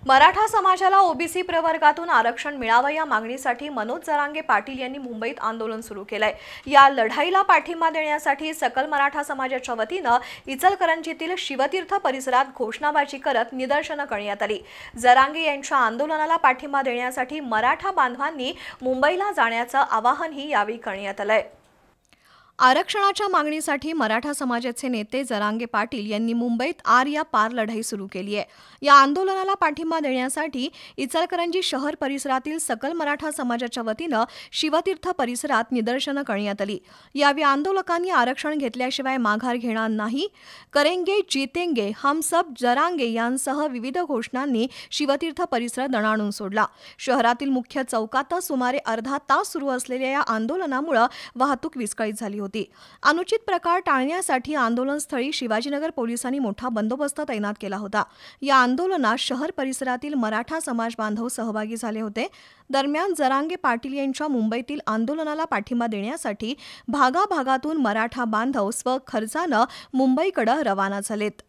मराठा समाजाला ओबीसी प्रवर्गातून आरक्षण मिळावं या मागणीसाठी मनोज जरांगे पाटील यांनी मुंबईत आंदोलन सुरू केलंय। या लढाईला पाठिंबा देण्यासाठी सकल मराठा समाजाच्या वतीनं इचलकरंजीतील शिवतीर्थ परिसरात घोषणाबाजी करत निदर्शनं करण्यात आली। जरांगे यांच्या आंदोलनाला पाठिंबा देण्यासाठी मराठा बांधवांनी मुंबईला जाण्याचं आवाहनही यावेळी करण्यात आलंय। आरक्षणाच्या मागणीसाठी मराठा समाजाचे नेते जरांगे पाटील यांनी मुंबईत आर या पार लढाई सुरू केली आहे। या आंदोलनाला पाठिंबा देण्यासाठी इचलकरंजी शहर परिसरातील सकल मराठा समाजाच्या वतीनं शिवतीर्थ परिसरात निदर्शनं करण्यात आली। यावेळी आंदोलकांनी आरक्षण घेतल्याशिवाय माघार घेणार नाही, करेंगे जीतेंगे हम सब जरांगे यांसह विविध घोषणांनी शिवतीर्थ परिसर दणाणून सोडला। शहरातील मुख्य चौकातच सुमारे अर्धा तास सुरू असलेल्या या आंदोलनामुळे वाहतूक विस्कळीत झाली होती। अनुचित प्रकार टाळण्यासाठी आंदोलनस्थळी शिवाजीनगर पोलिसांनी मोठा बंदोबस्त तैनात केला होता। या आंदोलनात शहर परिसरातील मराठा समाज बांधव सहभागी झाले होते। दरम्यान जरांगे पाटील यांच्या मुंबईतील आंदोलनाला पाठिंबा देण्यासाठी भागाभागातून मराठा बांधव स्वखर्चानं मुंबईकडे रवाना झालेत।